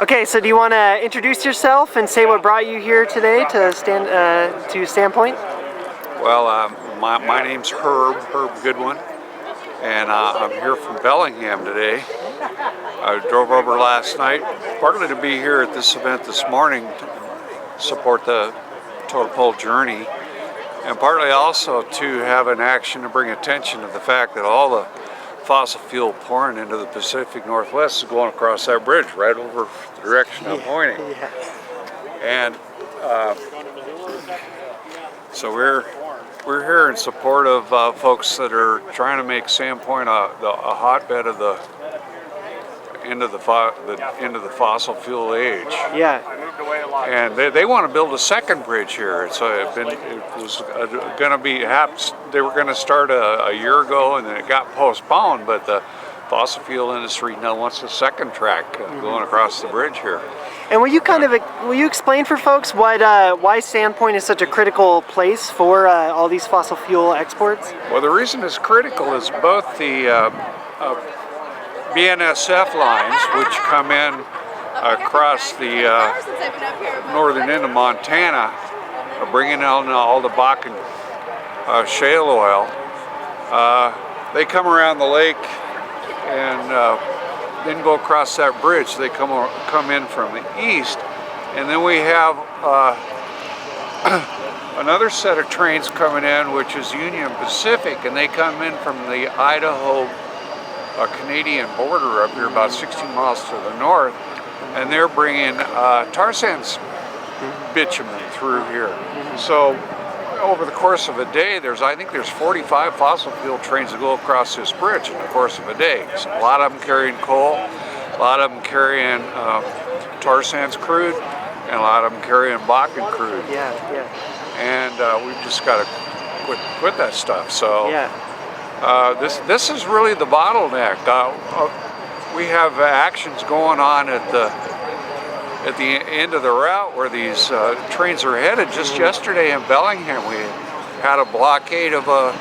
Okay, so do you want to introduce yourself and say what brought you here today to Sandpoint? Well, my name's Herb Goodwin, and I'm here from Bellingham today. I drove over last night, partly to be here at this event this morning to support the Totem Pole Journey, and partly also to have an action to bring attention to the fact that all the fossil fuel pouring into the Pacific Northwest is going across that bridge right over the direction I'm pointing. Yeah. And so we're here in support of folks that are trying to make Sandpoint a hotbed of the end of the fossil fuel age. Yeah. And they want to build a second bridge here. It was going to be they were going to start a year ago, and then it got postponed. But the fossil fuel industry now wants a second track going across the bridge here. And will you explain for folks why Sandpoint is such a critical place for all these fossil fuel exports? Well, the reason it's critical is both the BNSF lines, which come in across the northern end of Montana, are bringing on all the Bakken shale oil. They come around the lake and then go across that bridge. They come in from the east, and then we have another set of trains coming in, which is Union Pacific, and they come in from the Idaho Canadian border up here, about 16 miles to the north, and they're bringing tar sands bitumen through here. So over the course of a day, I think there's 45 fossil fuel trains that go across this bridge in the course of a day. So a lot of them carrying coal, a lot of them carrying tar sands crude, and a lot of them carrying Bakken crude. Yeah. And we've just got to quit that stuff. So. Yeah. This is really the bottleneck. We have actions going on at the end of the route where these trains are headed. Just yesterday in Bellingham, we had a blockade of a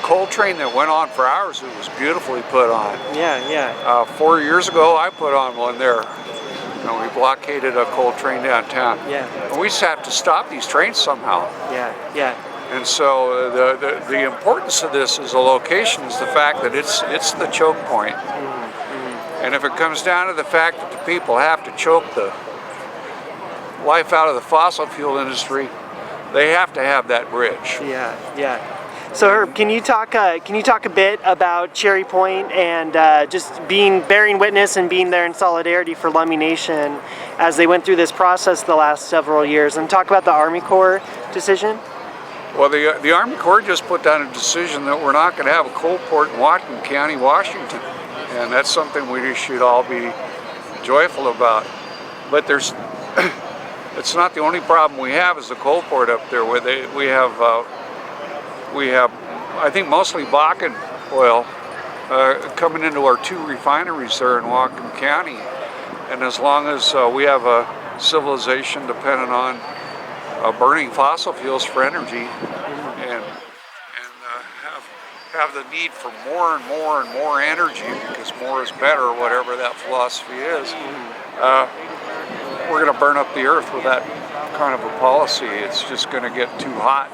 coal train that went on for hours. It was beautifully put on. Yeah. 4 years ago, I put on one there. And we blockaded a coal train downtown. Yeah. And we just have to stop these trains somehow. Yeah. And so the importance of this as a location is the fact that it's the choke point. And if it comes down to the fact that the people have to choke the life out of the fossil fuel industry, they have to have that bridge. Yeah. So Herb, can you talk a bit about Cherry Point and just bearing witness and being there in solidarity for Lummi Nation as they went through this process the last several years, and talk about the Army Corps decision? Well, the Army Corps just put down a decision that we're not going to have a coal port in Whatcom County, Washington, and that's something we should all be joyful about. But it's not the only problem we have is the coal port up there, where we have I think mostly Bakken oil coming into our 2 refineries there in Whatcom County, and as long as we have a civilization dependent on burning fossil fuels for energy, and have the need for more and more energy, because more is better, whatever that philosophy is, we're going to burn up the earth with that kind of a policy. It's just going to get too hot.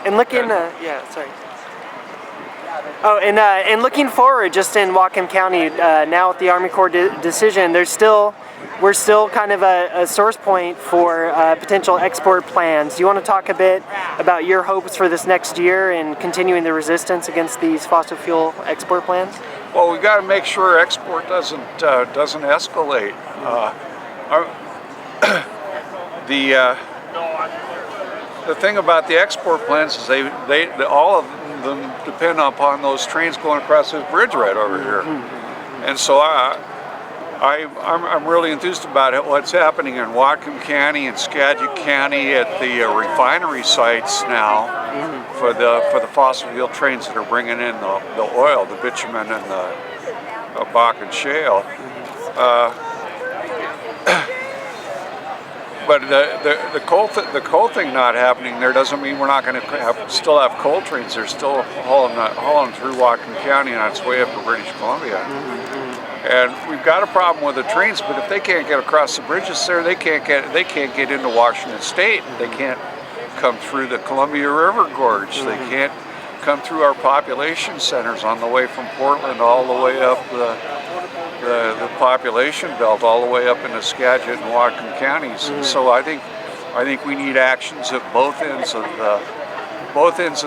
And looking, and looking forward, just in Whatcom County, now with the Army Corps decision, we're still kind of a source point for potential export plans. Do you want to talk a bit about your hopes for this next year and continuing the resistance against these fossil fuel export plans? Well, we got to make sure export doesn't escalate. The thing about the export plans is they all of them depend upon those trains going across this bridge right over here, and so I'm really enthused about what's happening in Whatcom County and Skagit County at the refinery sites now for the fossil fuel trains that are bringing in the oil, the bitumen, and the Bakken shale. But the coal thing not happening there doesn't mean we're not going to still have coal trains. They're still hauling through Whatcom County on its way up to British Columbia. And we've got a problem with the trains, but if they can't get across the bridges there, they can't get into Washington State. They can't come through the Columbia River Gorge. They can't come through our population centers on the way from Portland all the way up the population belt all the way up into Skagit and Whatcom counties. So I think we need actions at both ends of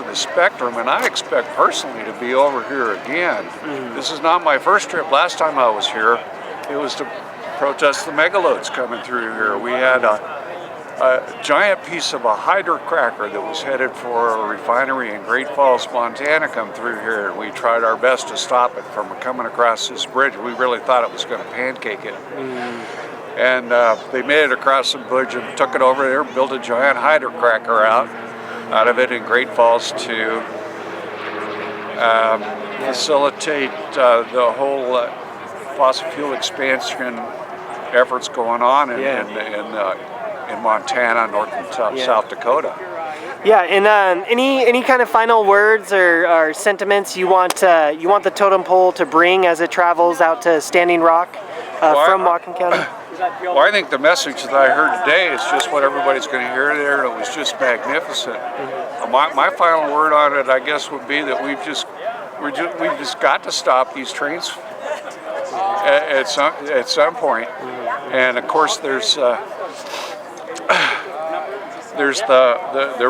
the spectrum, and I expect personally to be over here again. This is not my first trip. Last time I was here, it was to protest the megaloads coming through here. We had a giant piece of a hydrocracker that was headed for a refinery in Great Falls, Montana come through here, and we tried our best to stop it from coming across this bridge. We really thought it was going to pancake it. And they made it across the bridge and took it over there, built a giant hydrocracker out of it in Great Falls to facilitate the whole fossil fuel expansion efforts going on in Montana, North and South Dakota. Yeah, and any kind of final words or sentiments you want the totem pole to bring as it travels out to Standing Rock from Whatcom County? Well, I think the message that I heard today is just what everybody's going to hear there, and it was just magnificent. My final word on it, I guess, would be that we've just got to stop these trains at some point. And of course, there's the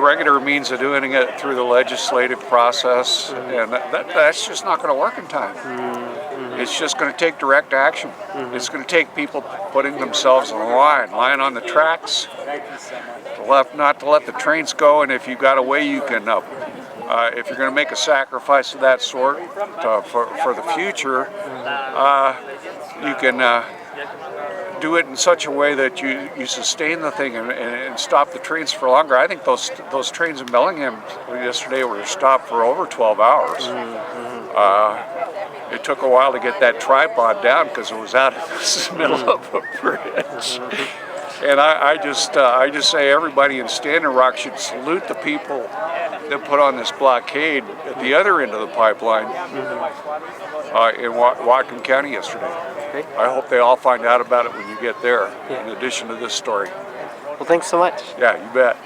regular means of doing it through the legislative process, and that's just not going to work in time. It's just going to take direct action. It's going to take people putting themselves in the line on the tracks, not to let the trains go, and if you've got a way you can, if you're going to make a sacrifice of that sort for the future, you can do it in such a way that you sustain the thing and stop the trains for longer. I think those trains in Bellingham yesterday were stopped for over 12 hours. It took a while to get that tripod down because it was out in the middle of a bridge. And I just say everybody in Standing Rock should salute the people that put on this blockade at the other end of the pipeline in Whatcom County yesterday. I hope they all find out about it when you get there, in addition to this story. Well, thanks so much. Yeah, you bet.